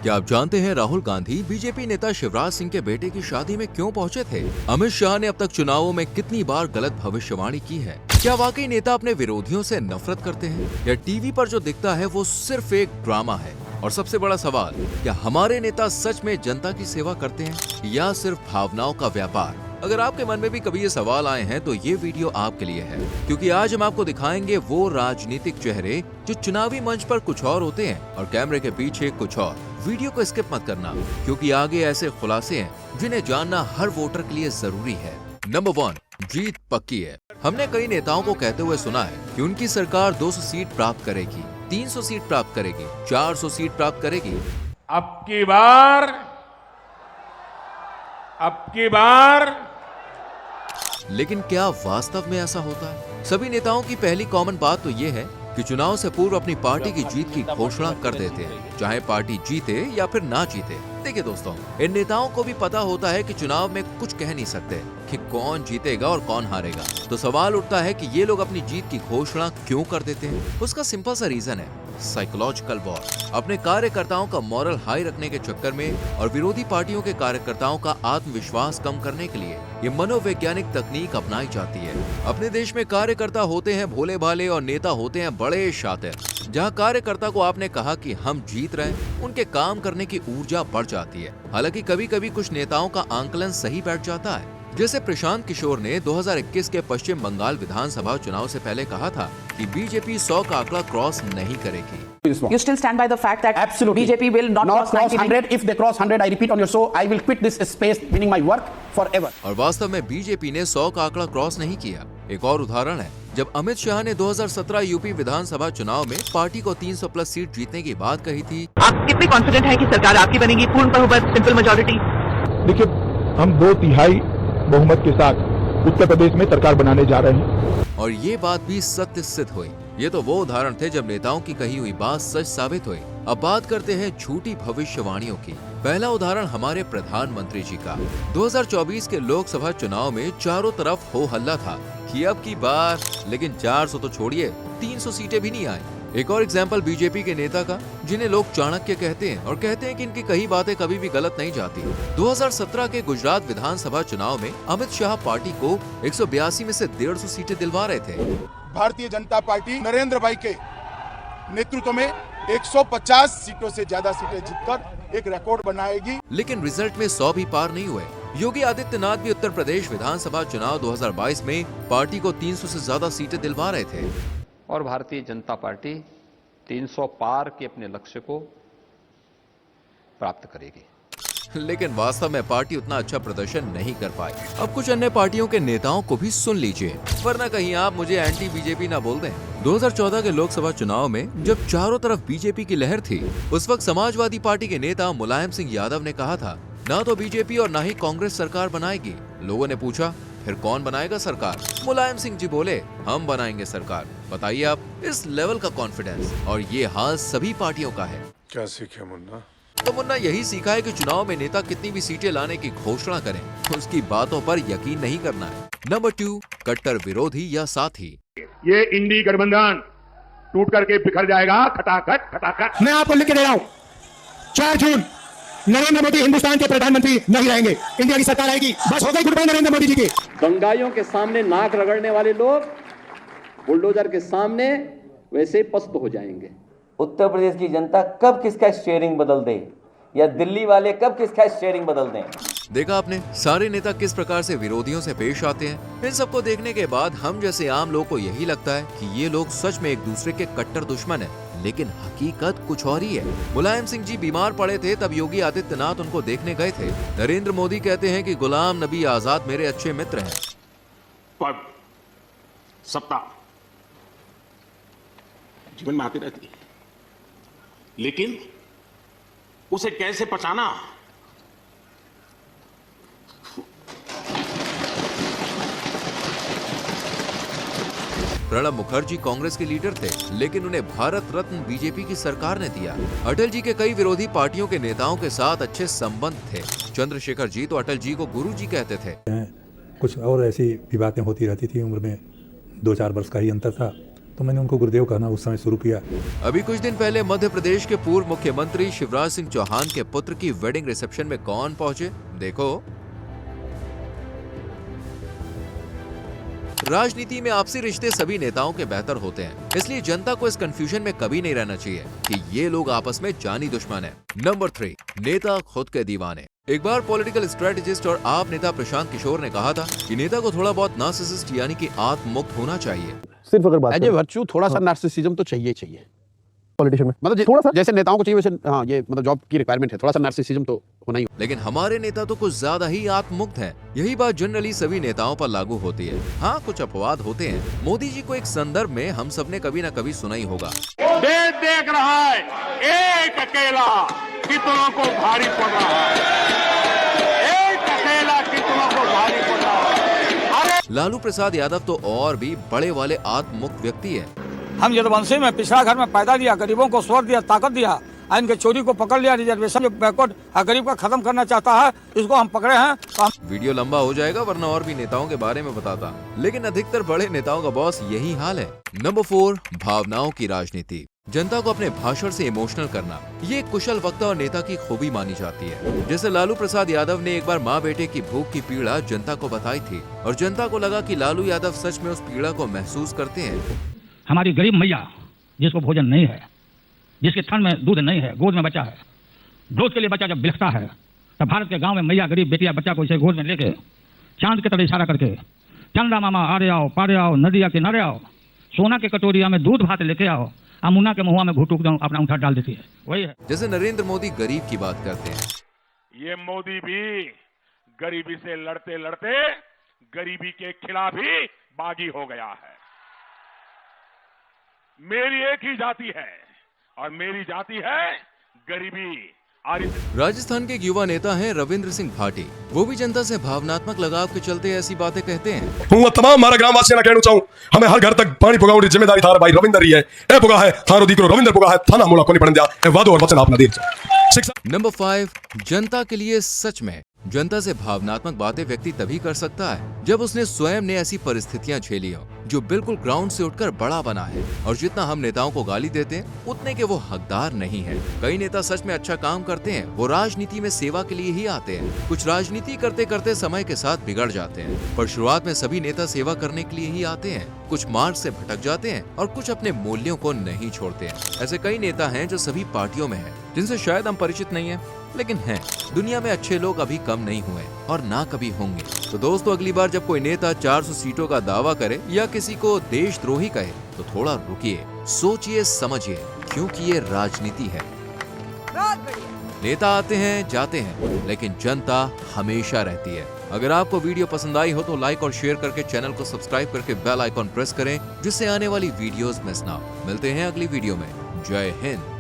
क्या आप जानते हैं राहुल गांधी बीजेपी नेता शिवराज सिंह के बेटे की शादी में क्यों पहुंचे थे? अमित शाह ने अब तक चुनावों में कितनी बार गलत भविष्यवाणी की है? क्या वाकई नेता अपने विरोधियों से नफरत करते हैं या टीवी पर जो दिखता है वो सिर्फ एक ड्रामा है? और सबसे बड़ा सवाल, क्या हमारे नेता सच में जनता की सेवा करते हैं या सिर्फ भावनाओं का व्यापार? अगर आपके मन में भी कभी ये सवाल आए हैं तो ये वीडियो आपके लिए है, क्योंकि आज हम आपको दिखाएंगे वो राजनीतिक चेहरे जो चुनावी मंच पर कुछ और होते हैं और कैमरे के पीछे कुछ और। वीडियो को स्किप मत करना, क्योंकि आगे ऐसे खुलासे हैं जिन्हें जानना हर वोटर के लिए जरूरी है। नंबर 1, जीत पक्की है। हमने कई नेताओं को कहते हुए सुना है कि उनकी सरकार 200 सीट प्राप्त करेगी, 300 सीट प्राप्त करेगी, 400 सीट प्राप्त करेगी। अब की बार लेकिन क्या वास्तव में ऐसा होता है? सभी नेताओं की पहली कॉमन बात तो ये है कि चुनाव से पूर्व अपनी पार्टी की जीत की घोषणा कर देते हैं, चाहे पार्टी जीते या फिर ना जीते। देखिए दोस्तों, इन नेताओं को भी पता होता है कि चुनाव में कुछ कह नहीं सकते कि कौन जीतेगा और कौन हारेगा। तो सवाल उठता है कि ये लोग अपनी जीत की घोषणा क्यों कर देते हैं? उसका सिंपल सा रीजन है साइकोलॉजिकल वॉर। अपने कार्यकर्ताओं का मॉरल हाई रखने के चक्कर में और विरोधी पार्टियों के कार्यकर्ताओं का आत्मविश्वास कम करने के लिए ये मनोवैज्ञानिक तकनीक अपनाई जाती है। अपने देश में कार्यकर्ता होते हैं भोले भाले और नेता होते हैं बड़े शातिर। जहां कार्यकर्ता को आपने कहा कि हम जीत रहे हैं, उनके काम करने की ऊर्जा बढ़ जाती है। हालांकि कभी कभी कुछ नेताओं का आंकलन सही बैठ जाता है, जैसे प्रशांत किशोर ने 2021 के पश्चिम बंगाल विधानसभा चुनाव से पहले कहा था कि बीजेपी 100 का आंकड़ा क्रॉस नहीं करेगी। You still stand by the fact that Absolutely. BJP will not cross 100. If they cross 100, I repeat on your show, I will quit this space, meaning my work forever. और वास्तव में BJP ने 100 का आंकड़ा cross नहीं किया। एक और उदाहरण है, जब अमित शाह ने 2017 यूपी विधानसभा चुनाव में पार्टी को 300 प्लस सीट जीतने की बात कही थी। आप कितने कॉन्फिडेंट हैं कि सरकार आपकी बनेगी, पूर्ण बहुमत, सिंपल मेजॉरिटी? देखिए, हम 2/3 बहुमत के साथ उत्तर प्रदेश में सरकार बनाने जा रहे हैं। और ये बात भी सत्य सिद्ध हुई। ये तो वो उदाहरण थे जब नेताओं की कही हुई बात सच साबित हुई। अब बात करते हैं झूठी भविष्यवाणियों की। पहला उदाहरण हमारे प्रधानमंत्री जी का। 2024 के लोकसभा चुनाव में चारों तरफ हो हल्ला था कि अब की बार, लेकिन 400 तो छोड़िए, 300 सीटें भी नहीं आई। एक और एग्जाम्पल बीजेपी के नेता का, जिन्हें लोग चाणक्य कहते हैं और कहते हैं कि इनकी कही बातें कभी भी गलत नहीं जाती। 2017 के गुजरात विधानसभा चुनाव में अमित शाह पार्टी को 182 में से 150 सीटें दिलवा रहे थे। भारतीय जनता पार्टी नरेंद्र भाई के नेतृत्व में 150 सीटों से ज्यादा सीटें जीतकर एक रिकॉर्ड बनाएगी। लेकिन रिजल्ट में 100 भी पार नहीं हुए। योगी आदित्यनाथ भी उत्तर प्रदेश विधानसभा चुनाव 2022 में पार्टी को 300 से ज्यादा सीटें दिलवा रहे थे। और भारतीय जनता पार्टी 300 पार के अपने लक्ष्य को प्राप्त करेगी। लेकिन वास्तव में पार्टी उतना अच्छा प्रदर्शन नहीं कर पाई। अब कुछ अन्य पार्टियों के नेताओं को भी सुन लीजिए, वरना कहीं आप मुझे एंटी बीजेपी ना बोल दें। 2014 के लोकसभा चुनाव में जब चारों तरफ बीजेपी की लहर थी, उस वक्त समाजवादी पार्टी के नेता मुलायम सिंह यादव ने कहा था, ना तो बीजेपी और ना ही कांग्रेस सरकार बनाएगी। लोगों ने पूछा, फिर कौन बनाएगा सरकार? मुलायम सिंह जी बोले, हम बनाएंगे सरकार। बताइए आप, इस लेवल का कॉन्फिडेंस। और ये हाल सभी पार्टियों का है। क्या सीखे मुन्ना? तो मुन्ना यही सीखा है कि चुनाव में नेता कितनी भी सीटें लाने की घोषणा करें, उसकी बातों पर यकीन नहीं करना है। नंबर 2, कट्टर विरोधी या साथी। ये इंडी गठबंधन टूट करके बिखर जाएगा, खटाखट खटाखट। मैं आपको लिख के दे रहा हूँ, 4 जून नरेंद्र मोदी हिंदुस्तान के प्रधानमंत्री नहीं रहेंगे, इंडिया की सरकार आएगी। बस हो गई गुड बाय नरेंद्र मोदी जी की। दंगाइयों के सामने नाक रगड़ने वाले लोग बुलडोजर के सामने वैसे ही पस्त हो जाएंगे। उत्तर प्रदेश की जनता कब किसका स्टीयरिंग बदल दे, या दिल्ली वाले कब किसका स्टीयरिंग बदल दें। देखा आपने, सारे नेता किस प्रकार से विरोधियों से पेश आते हैं। इन सबको देखने के बाद हम जैसे आम लोग को यही लगता है कि ये लोग सच में एक दूसरे के कट्टर दुश्मन हैं, लेकिन हकीकत कुछ और ही है। मुलायम सिंह जी बीमार पड़े थे, तब योगी आदित्यनाथ उनको देखने गए थे। नरेंद्र मोदी कहते हैं कि गुलाम नबी आजाद मेरे अच्छे मित्र हैं। पद, सत्ता जीवन में आती रहती है, लेकिन उसे कैसे पचाना, प्रणब मुखर्जी कांग्रेस के लीडर थे, लेकिन उन्हें भारत रत्न बीजेपी की सरकार ने दिया। अटल जी के कई विरोधी पार्टियों के नेताओं के साथ अच्छे संबंध थे। चंद्रशेखर जी तो अटल जी को गुरु जी कहते थे। कुछ और ऐसी भी बातें होती रहती थी, उम्र में 2-4 वर्ष का ही अंतर था, तो मैंने उनको गुरुदेव कहना उस समय शुरू किया। अभी कुछ दिन पहले मध्य प्रदेश के पूर्व मुख्यमंत्री शिवराज सिंह चौहान के पुत्र की वेडिंग रिसेप्शन में कौन पहुंचे, देखो। राजनीति में आपसी रिश्ते सभी नेताओं के बेहतर होते हैं, इसलिए जनता को इस कंफ्यूजन में कभी नहीं रहना चाहिए कि ये लोग आपस में जानी दुश्मन है। नंबर 3, नेता खुद के दीवाने। एक बार पॉलिटिकल स्ट्रेटेजिस्ट और आप नेता प्रशांत किशोर ने कहा था कि नेता को थोड़ा बहुत नार्सिसिस्ट यानी कि आत्ममुक्त होना चाहिए। सिर्फ अगर बात एज ए वर्च्यू थोड़ा सा नार्सिसिज्म तो चाहिए पॉलिटिशियन में, मतलब थोड़ा सा जैसे नेताओं को चाहिए वैसे, हाँ ये मतलब जॉब की रिक्वायरमेंट है, थोड़ा सा नार्सिसिज्म तो होना ही। लेकिन हमारे नेता तो कुछ ज्यादा ही आत्ममुक्त हैं। यही बात जनरली सभी नेताओं पर लागू होती है। हाँ, कुछ अपवाद होते हैं। मोदी जी को एक संदर्भ में हम सबने कभी न कभी सुना ही होगा। देश देख रहा है एक अकेला कितनों को भारी पड़ रहा है, एक अकेला कितनों को भारी पड़ रहा है। लालू प्रसाद यादव तो और भी बड़े वाले आत्ममुक्त व्यक्ति है। हम यदुवंशी में पिछड़ा घर में पैदा दिया, गरीबों को स्वर दिया, ताकत दिया, इनके चोरी को पकड़ लिया, रिजर्वेशन जो बैकवर्ड गरीब का खत्म करना चाहता है, इसको हम पकड़े हैं। तो वीडियो लंबा हो जाएगा, वरना और भी नेताओं के बारे में बताता, लेकिन अधिकतर बड़े नेताओं का बॉस यही हाल है। नंबर 4, भावनाओं की राजनीति। जनता को अपने भाषण से इमोशनल करना, ये एक कुशल वक्ता और नेता की खूबी मानी जाती है। जैसे लालू प्रसाद यादव ने एक बार माँ बेटे की भूख की पीड़ा जनता को बताई थी और जनता को लगा कि लालू यादव सच में उस पीड़ा को महसूस करते हैं। हमारी गरीब मैया जिसको भोजन नहीं है, जिसके थन में दूध नहीं है, गोद में बच्चा है, दूध के लिए बच्चा जब बिलखता है, तब भारत के गांव में मैया गरीब बेटिया बच्चा को इसे गोद में लेके चांद के तरह इशारा करके, चंदा मामा आरे आओ, पारे आओ, नदिया किनारे आओ, सोना के कटोरिया में दूध भात लेके आओ, अमुना के मुँह में घुटू अपना उठा डाल देती है। वही है। जैसे नरेंद्र मोदी गरीब की बात करते हैं, ये मोदी भी गरीबी से लड़ते लड़ते गरीबी के खिलाफ ही बागी हो गया है। मेरी एक ही जाति है और मेरी जाति है गरीबी। राजस्थान के एक युवा नेता हैं रविंद्र सिंह भाटी। वो भी जनता से भावनात्मक लगाव के चलते ऐसी बातें कहते हैं। हूँ तमाम मारा ग्राम वासियों कहना चाहूँ, हमें हर घर तक पानी पुगाने की जिम्मेदारी थारा भाई रविंद्र ही है। ए पुगा है थारो दीकरो रविंद्र पुगा है, थाना मोला कोनी पड़न दिया, ए वादो और वचन आपना दीर। नंबर 5, जनता के लिए सच में। जनता से भावनात्मक बातें व्यक्ति तभी कर सकता है जब उसने स्वयं ने ऐसी परिस्थितियां झेली हो जो बिल्कुल ग्राउंड से उठकर बड़ा बना है। और जितना हम नेताओं को गाली देते हैं उतने के वो हकदार नहीं है। कई नेता सच में अच्छा काम करते हैं, वो राजनीति में सेवा के लिए ही आते हैं। कुछ राजनीति करते करते समय के साथ बिगड़ जाते हैं, पर शुरुआत में सभी नेता सेवा करने के लिए ही आते हैं। कुछ मार्ग से भटक जाते हैं और कुछ अपने मूल्यों को नहीं छोड़ते हैं। ऐसे कई नेता हैं जो सभी पार्टियों में हैं, जिनसे शायद हम परिचित नहीं हैं, लेकिन हैं। दुनिया में अच्छे लोग अभी कम नहीं हुए और ना कभी होंगे। तो दोस्तों, अगली बार जब कोई नेता 400 सीटों का दावा करे या किसी को देशद्रोही कहे तो थोड़ा रुकिए, सोचिए, समझिए, क्योंकि ये राजनीति है। नेता आते हैं, जाते हैं, लेकिन जनता हमेशा रहती है। अगर आपको वीडियो पसंद आई हो तो लाइक और शेयर करके चैनल को सब्सक्राइब करके बेल आइकॉन प्रेस करें, जिससे आने वाली वीडियोस मिस ना हो। मिलते हैं अगली वीडियो में। जय हिंद।